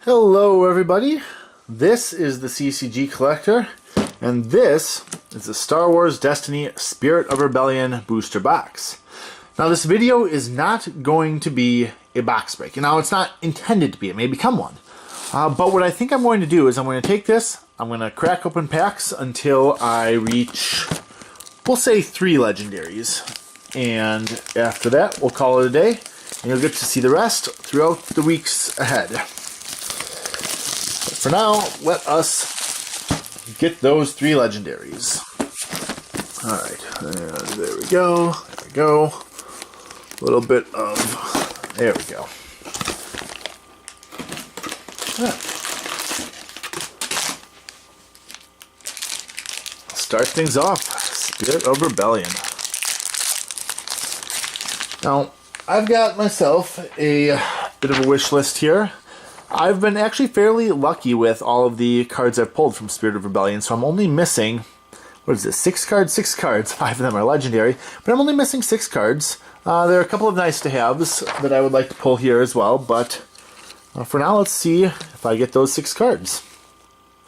Hello everybody, this is the CCG Collector, and this is the Star Wars Destiny Spirit of Rebellion booster box. Now this video is not going to be a box break. Now it's not intended to be, it may become one. But what I think I'm going to do is I'm going to take this, I'm going to crack open packs until I reach, we'll say 3 legendaries. And after that, we'll call it a day, and you'll get to see the rest throughout the weeks ahead. For now, let us get those 3 legendaries. Alright, there we go, there we go. A little bit of, there we go. Start things off, Spirit of Rebellion. Now, I've got myself a bit of a wish list here. I've been actually fairly lucky with all of the cards I've pulled from Spirit of Rebellion, so I'm only missing, what is this, 6 cards? 6 cards, 5 of them are legendary, but I'm only missing 6 cards. There are a couple of nice-to-haves that I would like to pull here as well, but for now, let's see if I get those 6 cards.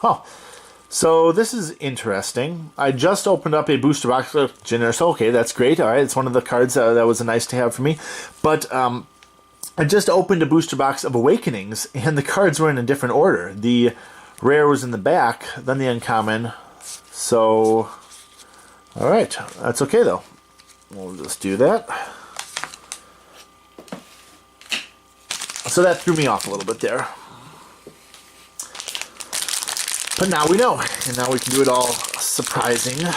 Oh, so this is interesting. I just opened up a booster box of Jenner, so okay, that's great. All right, it's one of the cards that was a nice-to-have for me, but I just opened a booster box of Awakenings, and the cards were in a different order. The rare was in the back, then the uncommon. So, alright, that's okay though. We'll just do that. So that threw me off a little bit there. But now we know, and now we can do it all surprising.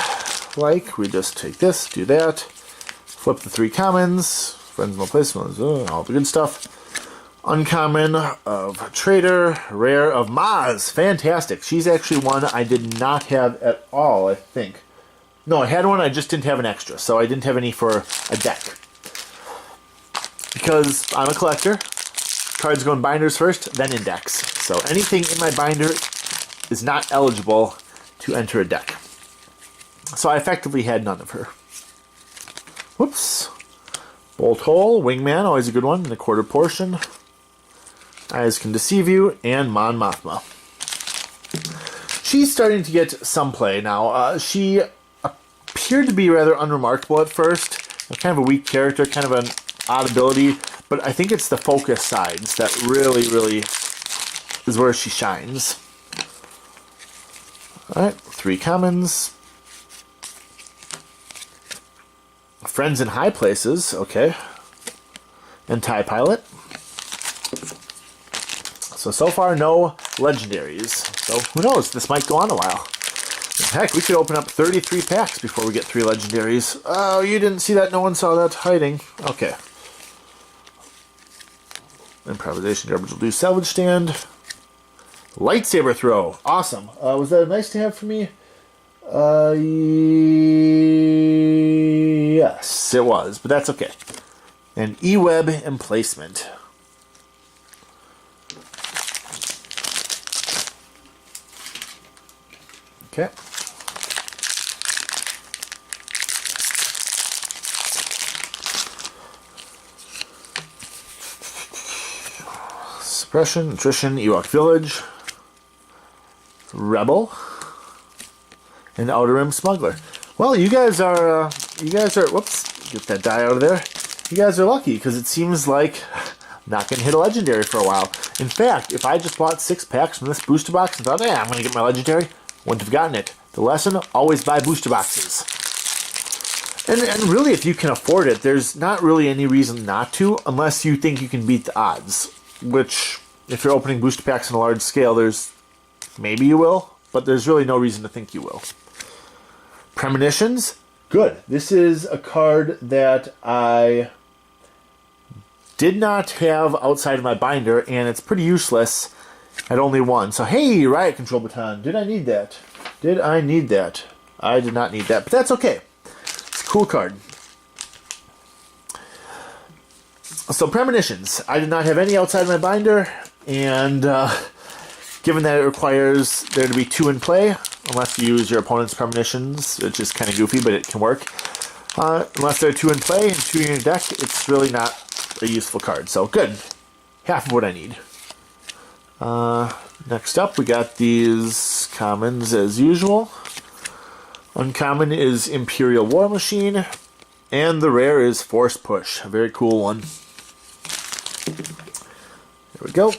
Like, we just take this, do that, flip the 3 commons, friends, no placements, all the good stuff. Uncommon of Trader, rare of Maz. Fantastic. She's actually one I did not have at all, I think. No, I had one, I just didn't have an extra, so I didn't have any for a deck. Because I'm a collector, cards go in binders first, then index. So anything in my binder is not eligible to enter a deck. So I effectively had none of her. Whoops. Bolt Hole, Wingman, always a good one, in a quarter portion. Eyes Can Deceive You, and Mon Mothma. She's starting to get some play now. She appeared to be rather unremarkable at first. Kind of a weak character, kind of an odd ability, but I think it's the focus sides that really, really is where she shines. Alright, 3 commons. Friends in High Places, okay. And TIE Pilot. So far no legendaries. So who knows, this might go on a while. Heck, we could open up 33 packs before we get 3 legendaries. Oh, you didn't see that, no one saw that hiding. Okay. Improvisation Garbage will do. Salvage Stand. Lightsaber Throw, awesome. Was that a nice to have for me? Yes, it was, but that's okay. And E-Web Emplacement. Okay. Suppression, Nutrition, Ewok Village, Rebel, and Outer Rim Smuggler. Well, you guys are, whoops, get that die out of there. You guys are lucky, because it seems like I'm not going to hit a legendary for a while. In fact, if I just bought 6 packs from this booster box and thought, hey, I'm going to get my legendary, wouldn't have gotten it. The lesson, always buy booster boxes. And really, if you can afford it, there's not really any reason not to, unless you think you can beat the odds. Which, if you're opening booster packs on a large scale, maybe you will, but there's really no reason to think you will. Premonitions, good. This is a card that I did not have outside of my binder, and it's pretty useless at only 1. So, hey, Riot Control Baton, did I need that? Did I need that? I did not need that, but that's okay. It's a cool card. So, Premonitions. I did not have any outside my binder, and given that it requires there to be 2 in play, unless you use your opponent's Premonitions, which is kind of goofy, but it can work. Unless there are 2 in play and 2 in your deck, it's really not a useful card. So, good. Half of what I need. Next up, we got these commons as usual. Uncommon is Imperial War Machine, and the rare is Force Push. A very cool one. There we go.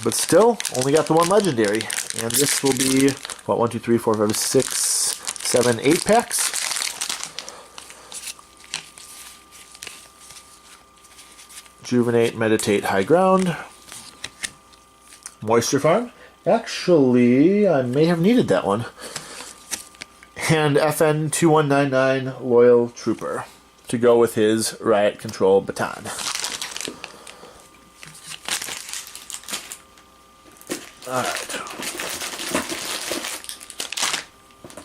But still, only got the one legendary. And this will be, what, 1, 2, 3, 4, 5, 6, 7, 8 packs. Juvenate, Meditate, High Ground. Moisture Farm. Actually, I may have needed that one. And FN 2199 Loyal Trooper to go with his Riot Control Baton. Alright.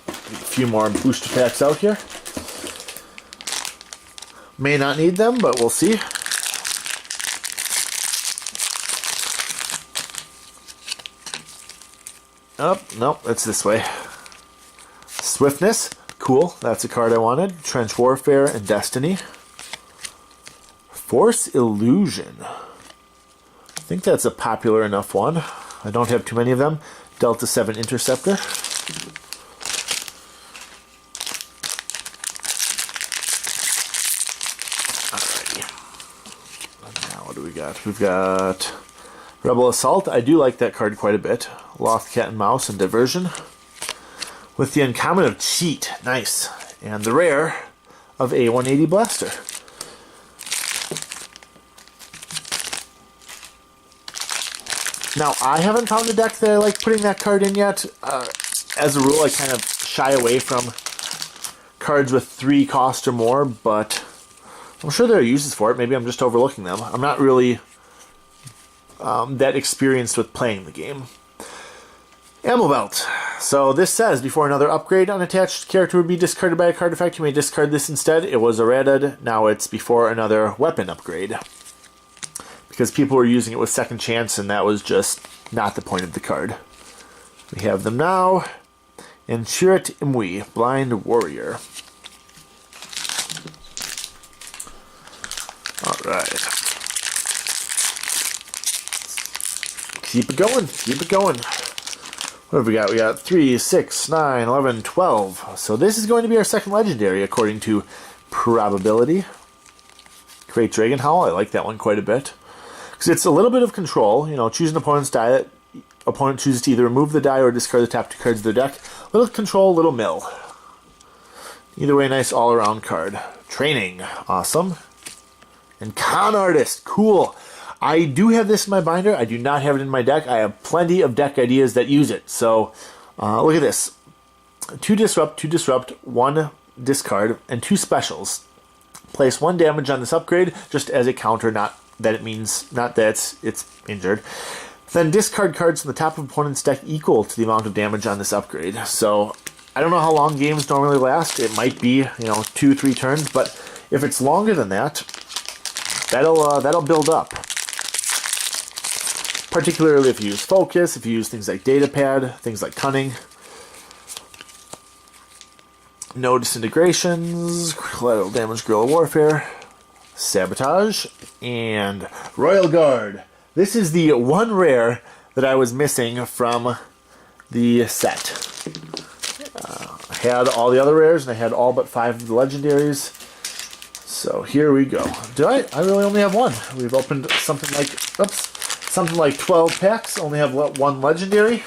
A few more booster packs out here. May not need them, but we'll see. Oh, nope, it's this way. Swiftness, cool, that's a card I wanted. Trench Warfare and Destiny. Force Illusion. I think that's a popular enough one. I don't have too many of them. Delta 7 Interceptor. Alrighty. Now what do we got? We've got Rebel Assault. I do like that card quite a bit. Lost Cat and Mouse and Diversion. With the uncommon of Cheat. Nice. And the rare of a 180 Blaster. Now, I haven't found a deck that I like putting that card in yet. As a rule, I kind of shy away from cards with 3 cost or more, but I'm sure there are uses for it. Maybe I'm just overlooking them. I'm not really that experienced with playing the game. Ammo Belt. So this says, before another upgrade, unattached character would be discarded by a card effect, you may discard this instead. It was errated. Now it's before another weapon upgrade. Because people were using it with second chance, and that was just not the point of the card. We have them now. And Shirat Imwi, Blind Warrior. Alright. Keep it going, keep it going. What have we got? We got 3, 6, 9, 11, 12. So this is going to be our second legendary, according to probability. Great Dragon Howl, I like that one quite a bit. Because it's a little bit of control, you know, choose an opponent's die that opponent chooses to either remove the die or discard the top 2 cards of their deck. Little control, little mill. Either way, nice all-around card. Training, awesome. And Con Artist, cool. I do have this in my binder. I do not have it in my deck. I have plenty of deck ideas that use it. So, look at this. 2 disrupt, 1 discard, and 2 specials. Place 1 damage on this upgrade, just as a counter, not that it's injured. Then discard cards from the top of opponent's deck equal to the amount of damage on this upgrade. So I don't know how long games normally last. It might be, 2-3 turns, but if it's longer than that, that'll build up. Particularly if you use focus, if you use things like Datapad, things like Cunning. No disintegrations, collateral damage, guerrilla warfare. Sabotage, and Royal Guard. This is the one rare that I was missing from the set. I had all the other rares, and I had all but 5 of the legendaries. So here we go. I really only have 1. We've opened something like 12 packs. Only have 1 legendary.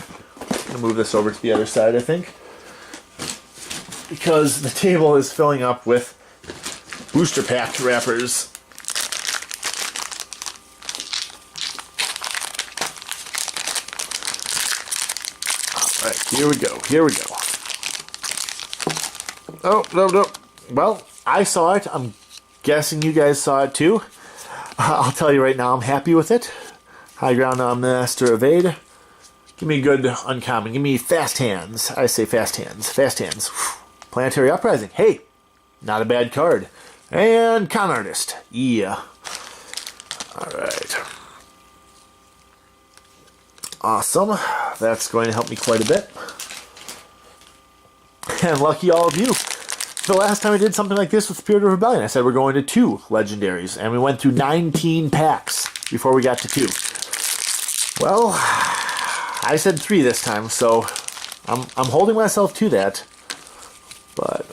I'm gonna move this over to the other side, I think, because the table is filling up with booster pack wrappers. Alright, here we go. Oh, no. Well, I saw it. I'm guessing you guys saw it too. I'll tell you right now, I'm happy with it. High Ground on Master Evade. Give me a good uncommon. Give me Fast Hands. I say Fast Hands. Fast Hands. Planetary Uprising. Hey, not a bad card. And Con Artist. Yeah. Alright. Awesome. That's going to help me quite a bit. And lucky all of you. The last time I did something like this with Spirit of Rebellion, I said we're going to 2 legendaries. And we went through 19 packs before we got to 2. Well, I said 3 this time, so I'm holding myself to that. But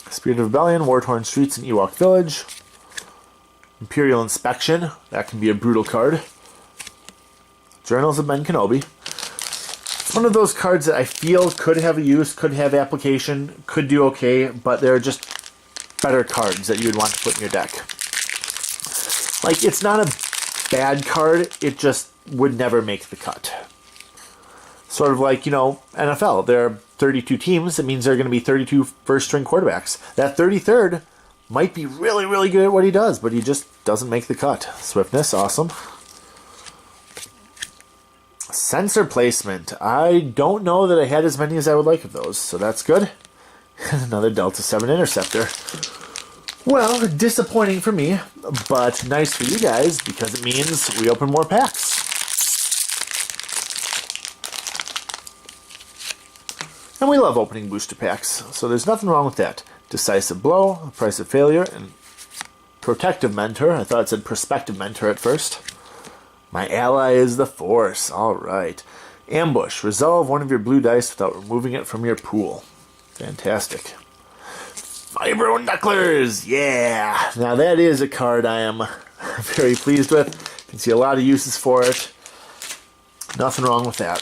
Spirit of Rebellion, War-Torn Streets, and Ewok Village. Imperial Inspection, that can be a brutal card. Journals of Ben Kenobi. It's one of those cards that I feel could have a use, could have application, could do okay, but they're just better cards that you would want to put in your deck. Like, it's not a bad card, it just would never make the cut. Sort of like, you know, NFL. There are 32 teams. It means there are going to be 32 first-string quarterbacks. That 33rd might be really, really good at what he does, but he just doesn't make the cut. Swiftness, awesome. Sensor placement. I don't know that I had as many as I would like of those, so that's good. Another Delta 7 Interceptor. Well, disappointing for me, but nice for you guys because it means we open more packs. And we love opening booster packs, so there's nothing wrong with that. Decisive Blow, Price of Failure, and Protective Mentor. I thought it said Prospective Mentor at first. My ally is the Force. Alright. Ambush. Resolve one of your blue dice without removing it from your pool. Fantastic. Vibro Knucklers! Yeah! Now that is a card I am very pleased with. You can see a lot of uses for it. Nothing wrong with that.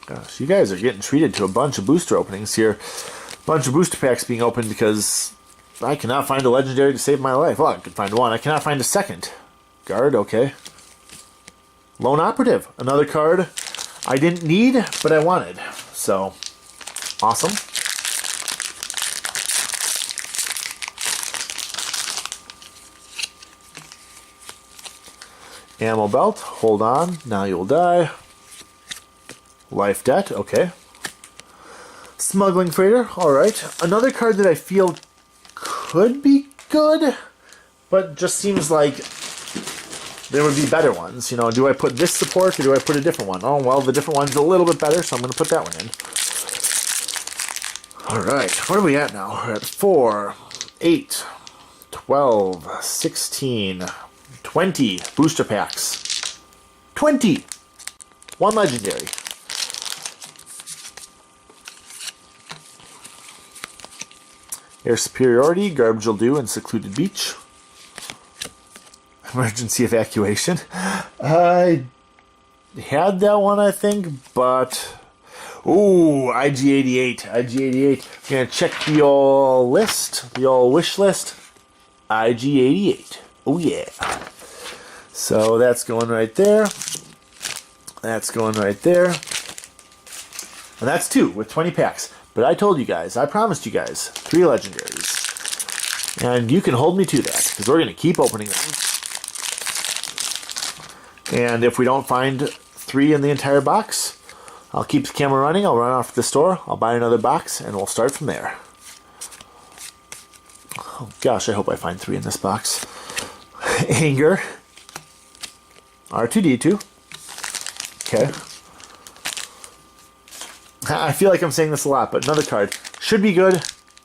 Gosh, you guys are getting treated to a bunch of booster openings here. A bunch of booster packs being opened because I cannot find a legendary to save my life. Well, I could find one. I cannot find a second. Guard, okay. Lone Operative, another card I didn't need, but I wanted. So, awesome. Ammo Belt, hold on, now you'll die. Life Debt, okay. Smuggling Freighter, alright. Another card that I feel could be good, but just seems like there would be better ones. You know, do I put this support or do I put a different one? Oh, well, the different one's a little bit better, so I'm going to put that one in. Alright, what are we at now? We're at 4, 8, 12, 16, 20 booster packs. 20! One legendary. Air Superiority, Garbage Will Do, and Secluded Beach. Emergency Evacuation. I had that one, I think, but... Ooh, IG-88. IG-88. Gonna check the old list, the old wish list. IG-88. Oh, yeah. So that's going right there. That's going right there. And that's 2 with 20 packs. But I told you guys, I promised you guys, 3 legendaries. And you can hold me to that, because we're going to keep opening them. And if we don't find 3 in the entire box, I'll keep the camera running, I'll run off to the store, I'll buy another box, and we'll start from there. Oh gosh, I hope I find 3 in this box. Anger. R2-D2. Okay. I feel like I'm saying this a lot, but another card. Should be good,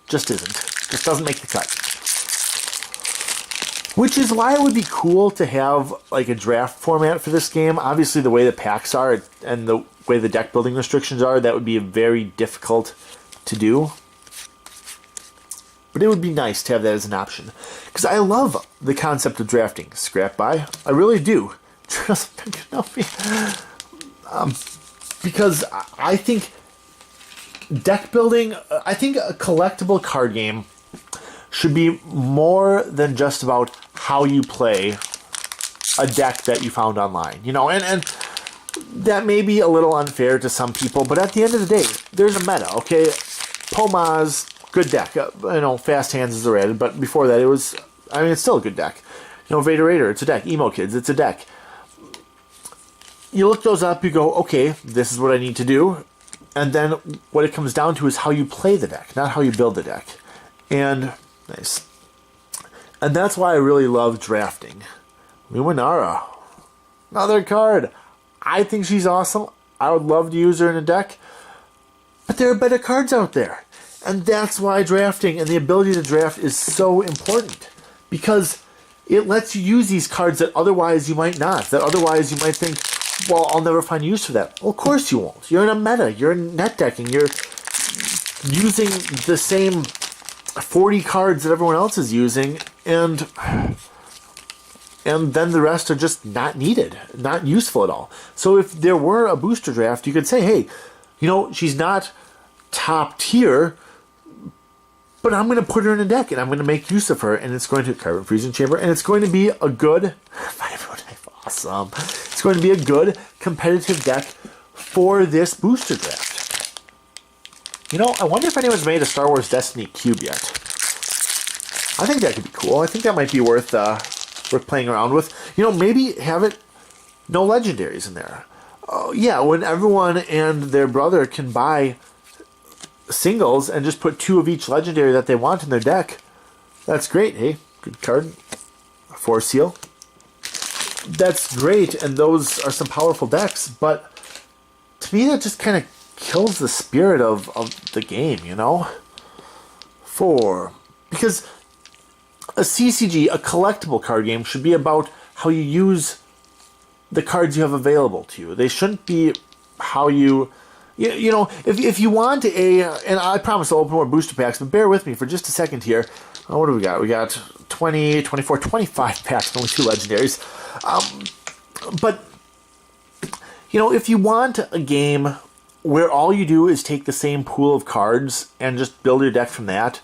just isn't. Just doesn't make the cut. Which is why it would be cool to have like a draft format for this game. Obviously the way the packs are and the way the deck building restrictions are, that would be very difficult to do. But it would be nice to have that as an option. Because I love the concept of drafting scrap buy. I really do. Because I think deck building, I think a collectible card game should be more than just about how you play a deck that you found online. You know, and that may be a little unfair to some people, but at the end of the day, there's a meta, okay? Pomaz, good deck. You know, Fast Hands is added, but before that it was, I mean, it's still a good deck. You know, Vader Raider, it's a deck. Emo Kids, it's a deck. You look those up, you go, okay, this is what I need to do. And then what it comes down to is how you play the deck, not how you build the deck. And, nice. And that's why I really love drafting. Luminara. Another card. I think she's awesome. I would love to use her in a deck. But there are better cards out there. And that's why drafting and the ability to draft is so important. Because it lets you use these cards that otherwise you might not. That otherwise you might think, well, I'll never find use for that. Well, of course you won't. You're in a meta. You're in net decking. You're using the same 40 cards that everyone else is using, and then the rest are just not needed, not useful at all. So if there were a booster draft, you could say, hey, you know, she's not top tier, but I'm going to put her in a deck, and I'm going to make use of her, and it's going to Carbon Freezing Chamber, and it's going to be a good awesome. It's going to be a good competitive deck for this booster draft. You know, I wonder if anyone's made a Star Wars Destiny cube yet. I think that could be cool. I think that might be worth playing around with. You know, maybe have it no legendaries in there. Yeah, when everyone and their brother can buy singles and just put 2 of each legendary that they want in their deck, that's great. Hey, good card. Force Seal. That's great, and those are some powerful decks, but to me that just kind of kills the spirit of the game, you know? Because a CCG, a collectible card game, should be about how you use the cards you have available to you. They shouldn't be how you know, if you want and I promise I'll open more booster packs, but bear with me for just a second here. What do we got? We got 20, 24, 25 packs, only 2 legendaries. But, you know, if you want a game where all you do is take the same pool of cards and just build your deck from that,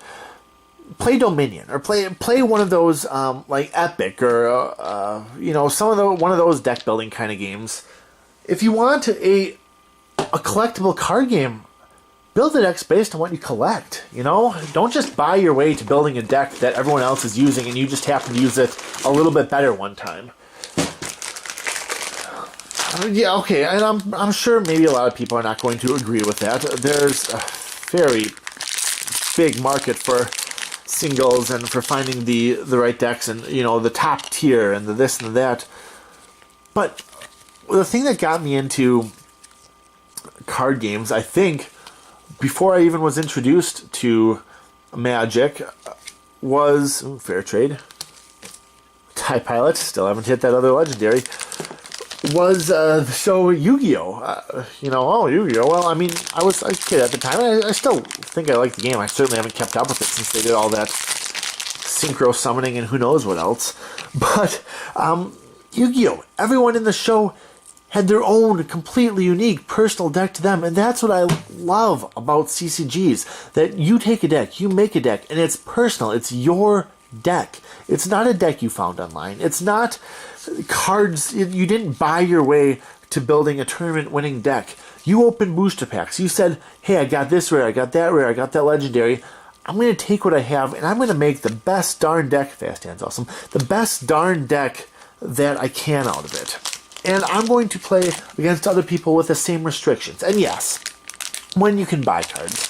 play Dominion, or play one of those like Epic, or you know, one of those deck building kind of games. If you want a collectible card game, build the decks based on what you collect. You know, don't just buy your way to building a deck that everyone else is using and you just happen to use it a little bit better one time. Yeah, okay, and I'm sure maybe a lot of people are not going to agree with that. There's a very big market for singles and for finding the right decks, and, you know, the top tier and the this and the that. But the thing that got me into card games, I think, before I even was introduced to Magic, was Fair Trade. TIE Pilot, still haven't hit that other legendary. Was the show Yu-Gi-Oh! Yu-Gi-Oh! Well, I mean, I was a kid at the time. I still think I like the game. I certainly haven't kept up with it since they did all that synchro summoning and who knows what else. But Yu-Gi-Oh! Everyone in the show had their own completely unique personal deck to them, and that's what I love about CCGs. That you take a deck, you make a deck, and it's personal. It's your deck. It's not a deck you found online. It's not cards. You didn't buy your way to building a tournament-winning deck. You opened booster packs. You said, hey, I got this rare, I got that rare, I got that legendary. I'm going to take what I have, and I'm going to make the best darn deck, Fast Hand's awesome, the best darn deck that I can out of it. And I'm going to play against other people with the same restrictions. And yes, when you can buy cards,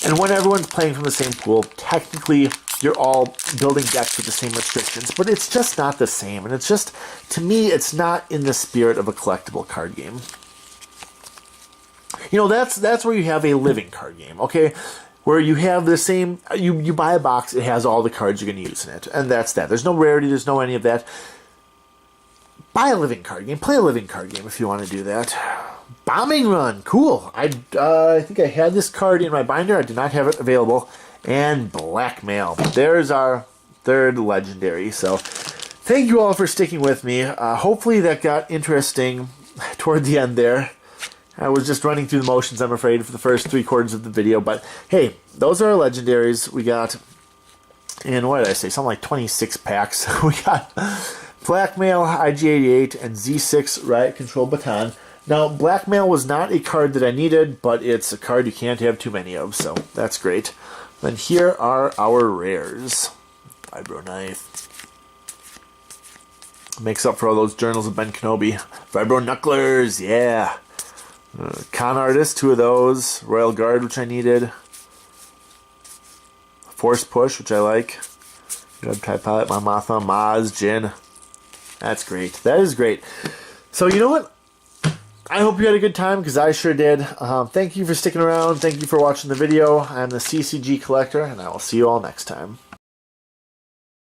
and when everyone's playing from the same pool, technically you're all building decks with the same restrictions, but it's just not the same. And it's just, to me, it's not in the spirit of a collectible card game. You know, that's where you have a living card game, okay? Where you have the same, you buy a box, it has all the cards you're going to use in it. And that's that. There's no rarity, there's no any of that. Buy a living card game. Play a living card game if you want to do that. Bombing Run. Cool. I think I had this card in my binder. I did not have it available. And Blackmail. There's our third legendary. So thank you all for sticking with me. Hopefully that got interesting toward the end there. I was just running through the motions, I'm afraid, for the first 3/4 of the video. But hey, those are our legendaries. We got, and what did I say? Something like 26 packs. We got Blackmail, IG-88, and Z6 Riot Control Baton. Now, Blackmail was not a card that I needed, but it's a card you can't have too many of, so that's great. Then here are our rares. Vibro Knife. Makes up for all those journals of Ben Kenobi. Vibro Knucklers, yeah. Con Artist, 2 of those. Royal Guard, which I needed. Force Push, which I like. Got TIE Pilot, Mamatha, Maz, Jin. That's great. That is great. So, you know what? I hope you had a good time, because I sure did. Thank you for sticking around. Thank you for watching the video. I'm the CCG Collector, and I will see you all next time.